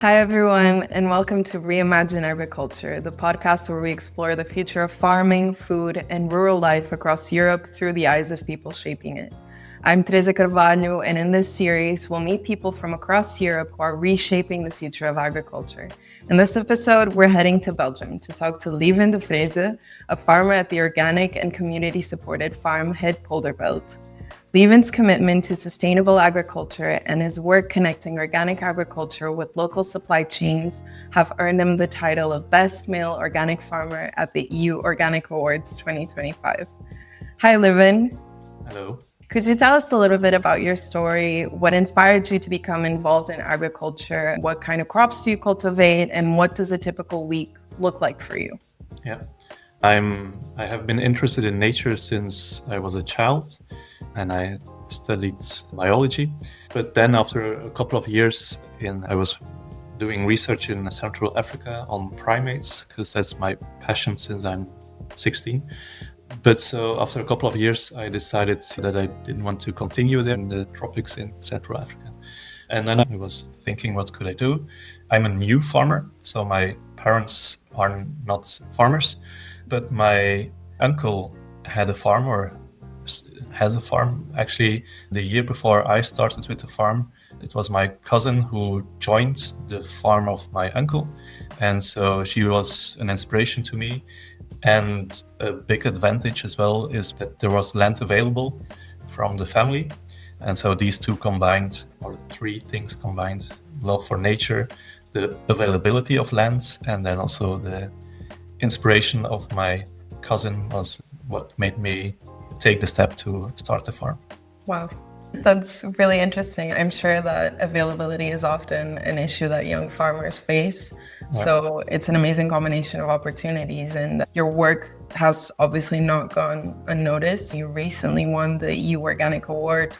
Hi, everyone, and welcome to Reimagine Agriculture, the podcast where we explore the future of farming, food, and rural life across Europe through the eyes of people shaping it. I'm Teresa Carvalho, and in this series, we'll meet people from across Europe who are reshaping the future of agriculture. In this episode, we're heading to Belgium to talk to Lieven de Vreese, a farmer at the organic and community-supported farm Het Polderveld. Lieven's commitment to sustainable agriculture and his work connecting organic agriculture with local supply chains have earned him the title of Best Male Organic Farmer at the EU Organic Awards 2025. Hi, Lieven. Hello. Could you tell us a little bit about your story? What inspired you to become involved in agriculture? What kind of crops do you cultivate? And what does a typical week look like for you? Yeah, I have been interested in nature since I was a child, and I studied biology. But then after a couple of years I was doing research in Central Africa on primates, because that's my passion since I'm 16. But so after a couple of years, I decided that I didn't want to continue there in the tropics in Central Africa. And then I was thinking, what could I do? I'm a new farmer, so my parents are not farmers, but my uncle had a farm, or has a farm. Actually, the year before I started with the farm, it was my cousin who joined the farm of my uncle. And so she was an inspiration to me. And a big advantage as well is that there was land available from the family. And so these two combined, or three things combined, love for nature, the availability of lands, and then also the inspiration of my cousin was what made me take the step to start the farm. Wow. That's really interesting. I'm sure that availability is often an issue that young farmers face. Right. So it's an amazing combination of opportunities, and your work has obviously not gone unnoticed. You recently won the EU Organic Award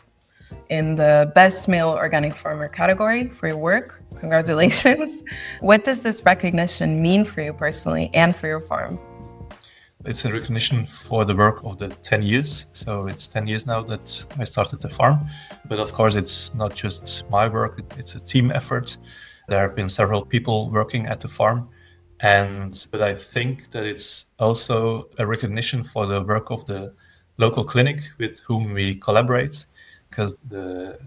in the Best Male Organic Farmer category for your work. Congratulations. What does this recognition mean for you personally and for your farm? It's a recognition for the work of the 10 years. So it's 10 years now that I started the farm. But of course, it's not just my work, it's a team effort. There have been several people working at the farm. But I think that it's also a recognition for the work of the local clinic with whom we collaborate, because the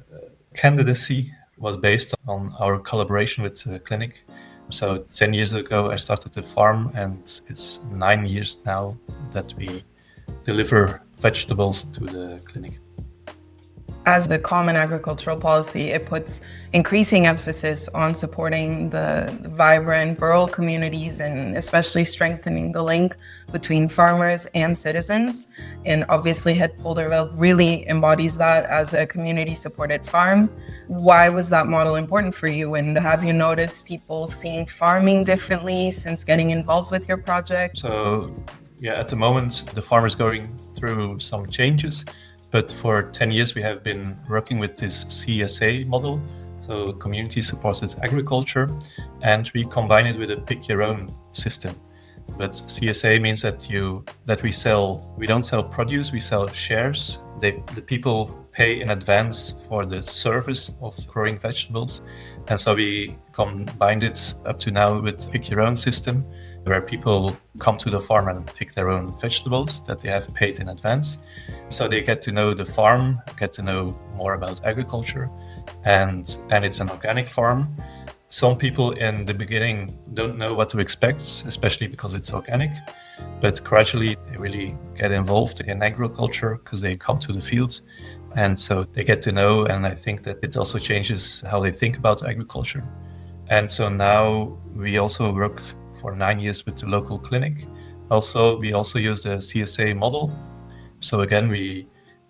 candidacy was based on our collaboration with the clinic. So 10 years ago, I started the farm, and it's 9 years now that we deliver vegetables to the clinic. As the Common Agricultural Policy, it puts increasing emphasis on supporting the vibrant rural communities and especially strengthening the link between farmers and citizens. And obviously, Het Polderveld really embodies that as a community-supported farm. Why was that model important for you? And have you noticed people seeing farming differently since getting involved with your project? So, at the moment, the farm is going through some changes. But for 10 years, we have been working with this CSA model, so community supported agriculture, and we combine it with a pick your own system. But CSA means that we don't sell produce, we sell shares. The people pay in advance for the service of growing vegetables. And so we combined it up to now with pick your own system, where people come to the farm and pick their own vegetables that they have paid in advance. So they get to know the farm, get to know more about agriculture, and it's an organic farm. Some people in the beginning don't know what to expect, especially because it's organic, but gradually they really get involved in agriculture because they come to the fields, and so they get to know, and I think that it also changes how they think about agriculture. And so now we also work for 9 years with the local clinic. We also use the CSA model. So again, we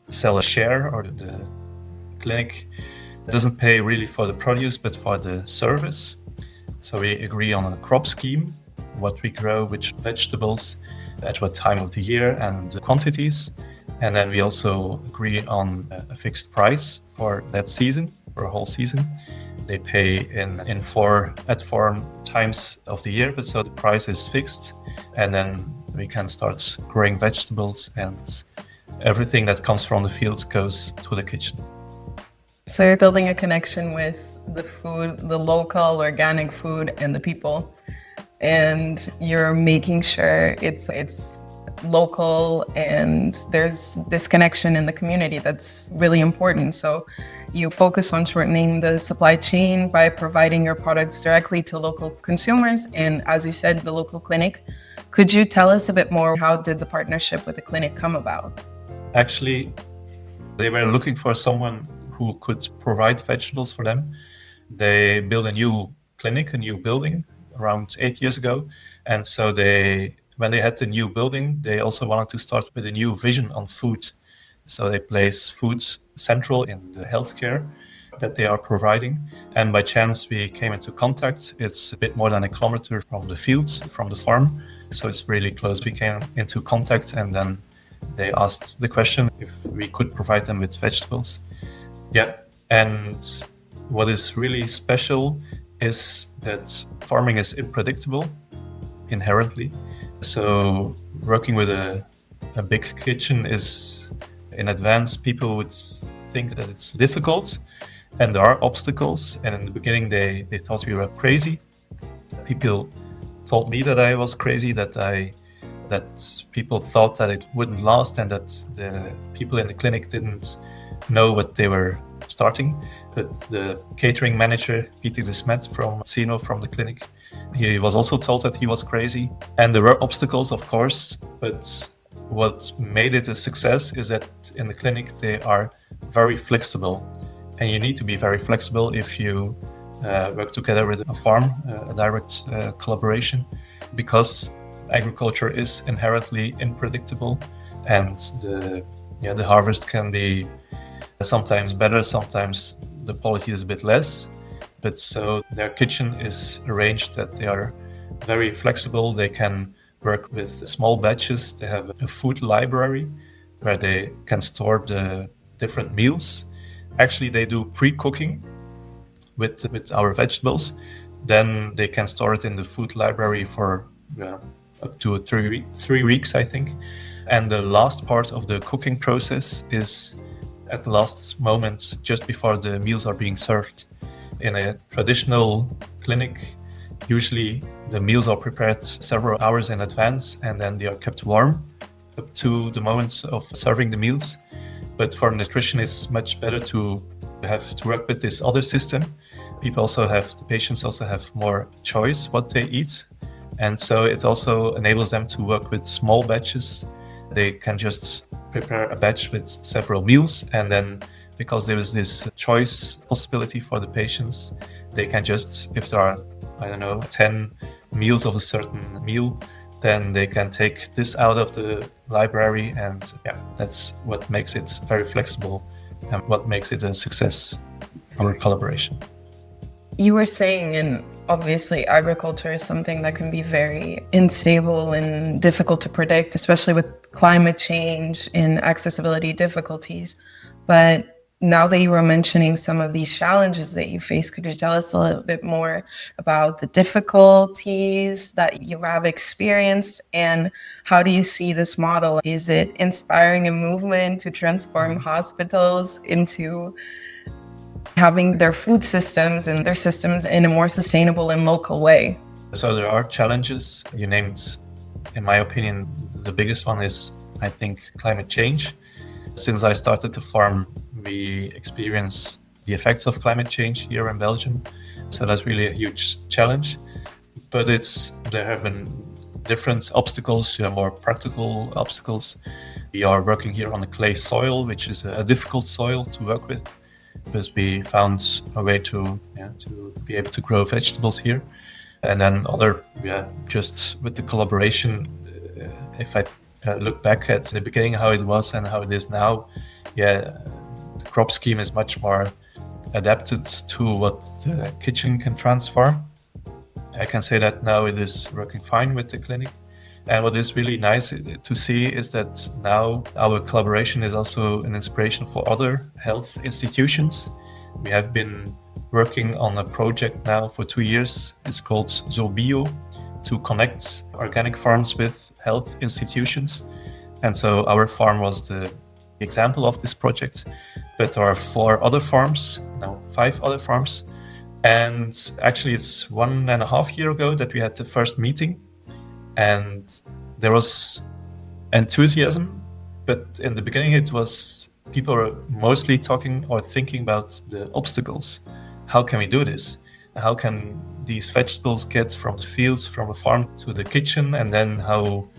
sell a share, or the clinic doesn't pay really for the produce, but for the service. So we agree on a crop scheme, what we grow, which vegetables, at what time of the year, and the quantities. And then we also agree on a fixed price for that season, for a whole season. They pay in 4 times of the year, but so the price is fixed. And then we can start growing vegetables, and everything that comes from the fields goes to the kitchen. So you're building a connection with the food, the local organic food, and the people. And you're making sure it's local and there's this connection in the community that's really important. So you focus on shortening the supply chain by providing your products directly to local consumers and, as you said, the local clinic. Could you tell us a bit more? How did the partnership with the clinic come about? Actually, they were looking for someone who could provide vegetables for them. They built a new clinic, a new building around 8 years ago. And so when they had the new building, they also wanted to start with a new vision on food. So they place food central in the healthcare that they are providing. And by chance, we came into contact. It's a bit more than a kilometer from the fields, from the farm. So it's really close. We came into contact and then they asked the question if we could provide them with vegetables. Yeah. And what is really special is that farming is unpredictable inherently. So working with a big kitchen is, in advance, people would think that it's difficult and there are obstacles. And in the beginning, they thought we were crazy. People told me that I was crazy, that people thought that it wouldn't last and that the people in the clinic didn't know what they were starting. But the catering manager, Peter de Smet from Sino, from the clinic, he was also told that he was crazy. And there were obstacles, of course, but what made it a success is that in the clinic they are very flexible. And you need to be very flexible if you work together with a farm, a direct collaboration, because agriculture is inherently unpredictable and the harvest can be sometimes better, sometimes the quality is a bit less. But so their kitchen is arranged that they are very flexible. They can work with small batches. They have a food library where they can store the different meals. Actually, they do pre-cooking with our vegetables. Then they can store it in the food library for up to 3 weeks, I think. And the last part of the cooking process is at the last moment, just before the meals are being served. In a traditional clinic, usually the meals are prepared several hours in advance and then they are kept warm up to the moment of serving the meals. But for nutrition, it's much better to have to work with this other system. The patients also have more choice what they eat. And so it also enables them to work with small batches. They can just prepare a batch with several meals, and then because there is this choice possibility for the patients, they can just, if there are, 10 meals of a certain meal, then they can take this out of the library, and that's what makes it very flexible and what makes it a success, our collaboration. You were saying, and obviously agriculture is something that can be very unstable and difficult to predict, especially with climate change and accessibility difficulties. But now that you were mentioning some of these challenges that you face, could you tell us a little bit more about the difficulties that you have experienced and how do you see this model? Is it inspiring a movement to transform hospitals into having their food systems and their systems in a more sustainable and local way? So there are challenges. You named, in my opinion, the biggest one is, I think, climate change. Since I started to farm, we experience the effects of climate change here in Belgium. So that's really a huge challenge. But there have been different obstacles, more practical obstacles. We are working here on a clay soil, which is a difficult soil to work with, because we found a way to be able to grow vegetables here. And then just with the collaboration, if I look back at the beginning, how it was and how it is now, the crop scheme is much more adapted to what the kitchen can transform. I can say that now it is working fine with the clinic. And what is really nice to see is that now our collaboration is also an inspiration for other health institutions. We have been working on a project now for 2 years. It's called ZoBio, to connect organic farms with health institutions. And so our farm was the example of this project. But there are 5 other farms And actually, it's 1.5 years ago that we had the first meeting, and there was enthusiasm, but in the beginning it was people were mostly talking or thinking about the obstacles. How can we do this? How can these vegetables get from the fields, from a farm to the kitchen, and then how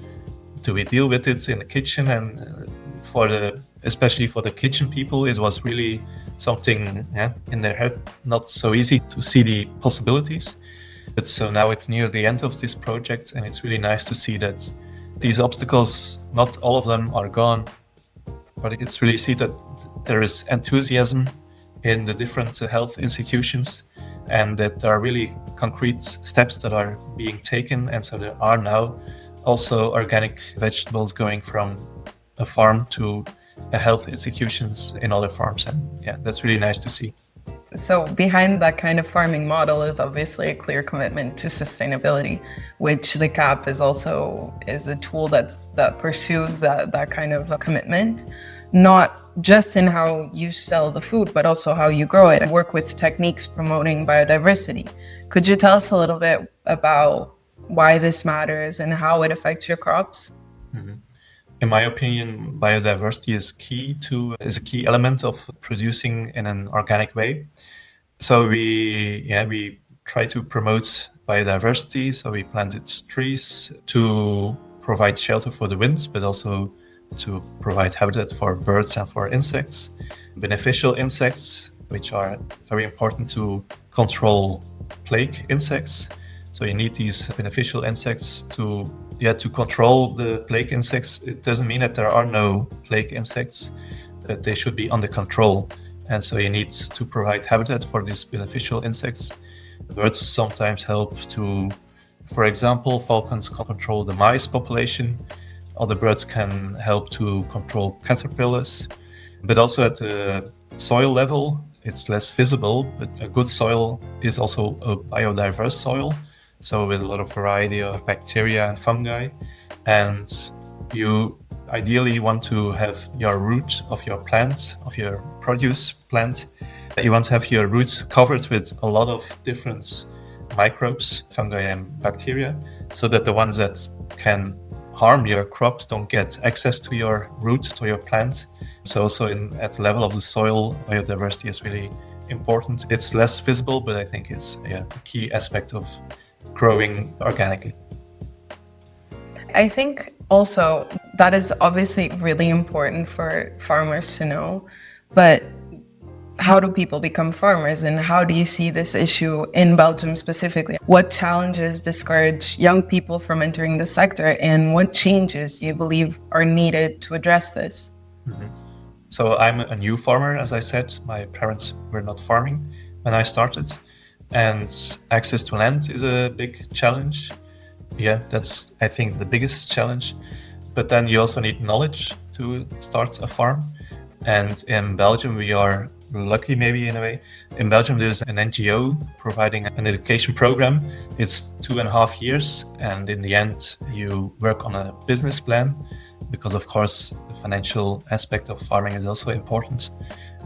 do we deal with it in the kitchen? And especially for the kitchen people, it was really something in their head, not so easy to see the possibilities. But so now it's near the end of this project, and it's really nice to see that these obstacles, not all of them are gone, but it's really see that there is enthusiasm in the different health institutions, and that there are really concrete steps that are being taken. And so there are now also organic vegetables going from a farm to health institutions in other farms. And yeah, that's really nice to see. So behind that kind of farming model is obviously a clear commitment to sustainability, which the CAP is a tool that pursues that kind of commitment, not just in how you sell the food, but also how you grow it and work with techniques promoting biodiversity. Could you tell us a little bit about why this matters and how it affects your crops? Mm-hmm. In my opinion, biodiversity is a key element of producing in an organic way. So we try to promote biodiversity. So we planted trees to provide shelter for the winds, but also to provide habitat for birds and for insects, beneficial insects, which are very important to control plague insects. So you need these beneficial insects to control the plague insects. It doesn't mean that there are no plague insects, but they should be under control. And so you need to provide habitat for these beneficial insects. Birds sometimes help to, for example, falcons can control the mice population. Other birds can help to control caterpillars. But also at the soil level, it's less visible, but a good soil is also a biodiverse soil. So with a lot of variety of bacteria and fungi. And you ideally want to have your root of your plant, of your produce plant, you want to have your roots covered with a lot of different microbes, fungi and bacteria, so that the ones that can harm your crops don't get access to your root, to your plant. So also at the level of the soil, biodiversity is really important. It's less visible, but I think it's a key aspect of growing organically. I think also that is obviously really important for farmers to know, but how do people become farmers, and how do you see this issue in Belgium specifically? What challenges discourage young people from entering the sector, and what changes do you believe are needed to address this? Mm-hmm. So I'm a new farmer, as I said. My parents were not farming when I started, and access to land is a big challenge. Yeah, that's, I think, the biggest challenge. But then you also need knowledge to start a farm. And in Belgium, we are lucky, maybe in a way. In Belgium, there's an NGO providing an education program. It's 2.5 years. And in the end, you work on a business plan because, of course, the financial aspect of farming is also important.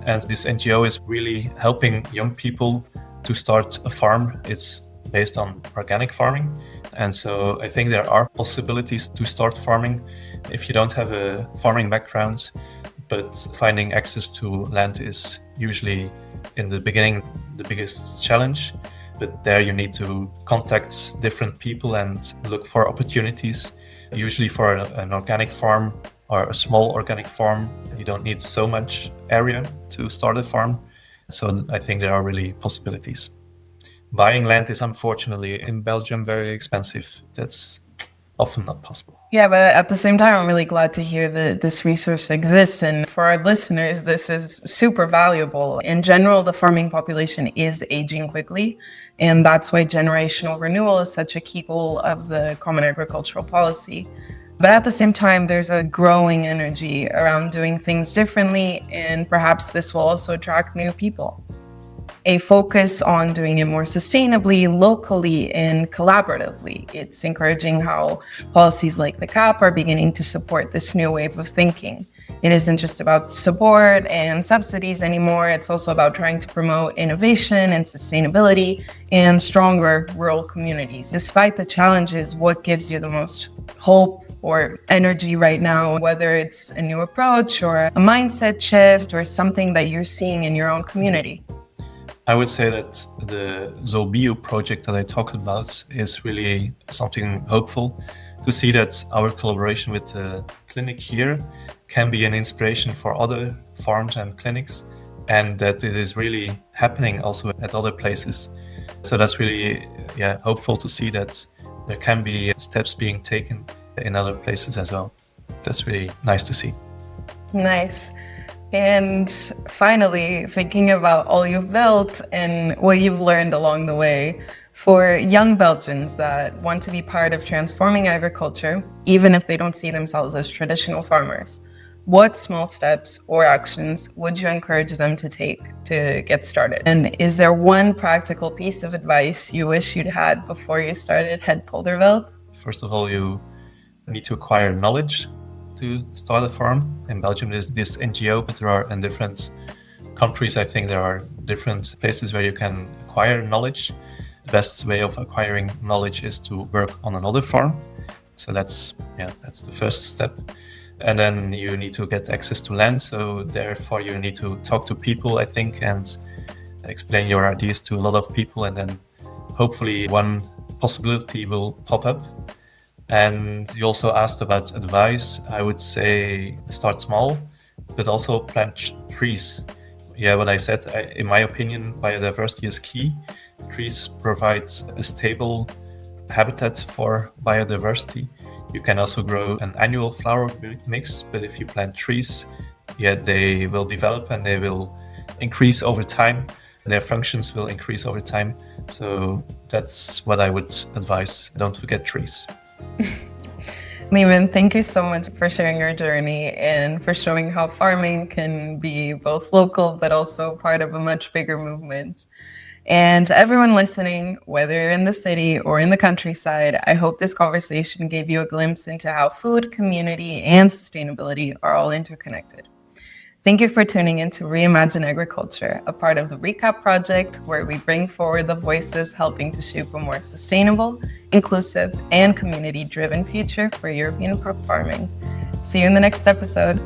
And this NGO is really helping young people to start a farm. It's based on organic farming. And so I think there are possibilities to start farming if you don't have a farming background. But finding access to land is usually in the beginning the biggest challenge. But there you need to contact different people and look for opportunities. Usually for an organic farm or a small organic farm, you don't need so much area to start a farm. So I think there are really possibilities. Buying land is unfortunately in Belgium very expensive. That's often not possible. Yeah, but at the same time, I'm really glad to hear that this resource exists. And for our listeners, this is super valuable. In general, the farming population is aging quickly. And that's why generational renewal is such a key goal of the Common Agricultural Policy. But at the same time, there's a growing energy around doing things differently. And perhaps this will also attract new people. a focus on doing it more sustainably, locally, and collaboratively. It's encouraging how policies like the CAP are beginning to support this new wave of thinking. It isn't just about support and subsidies anymore. It's also about trying to promote innovation and sustainability and stronger rural communities. Despite the challenges, what gives you the most hope or energy right now, whether it's a new approach or a mindset shift or something that you're seeing in your own community? I would say that the ZoBio project that I talked about is really something hopeful, to see that our collaboration with the clinic here can be an inspiration for other farms and clinics, and that it is really happening also at other places. So that's really hopeful to see that there can be steps being taken in other places as well. That's really nice to see. Nice. And finally, thinking about all you've built and what you've learned along the way, for young Belgians that want to be part of transforming agriculture, even if they don't see themselves as traditional farmers, what small steps or actions would you encourage them to take to get started? And is there one practical piece of advice you wish you'd had before you started Het Polderveld? First of all, you need to acquire knowledge to start a farm. In Belgium, there's this NGO, but there are in different countries, I think there are different places where you can acquire knowledge. The best way of acquiring knowledge is to work on another farm. So that's the first step. And then you need to get access to land. So therefore you need to talk to people, I think, and explain your ideas to a lot of people. And then hopefully one possibility will pop up. And you also asked about advice. I would say start small, but also plant trees. Yeah, what I said, in my opinion, biodiversity is key. Trees provide a stable habitat for biodiversity. You can also grow an annual flower mix, but if you plant trees, they will develop and they will increase over time. Their functions will increase over time. So that's what I would advise. Don't forget trees. Lieven, thank you so much for sharing your journey and for showing how farming can be both local but also part of a much bigger movement. And to everyone listening, whether you're in the city or in the countryside, I hope this conversation gave you a glimpse into how food, community, and sustainability are all interconnected. Thank you for tuning in to Reimagine Agriculture, a part of the Recap project, where we bring forward the voices helping to shape a more sustainable, inclusive, and community-driven future for European crop farming. See you in the next episode.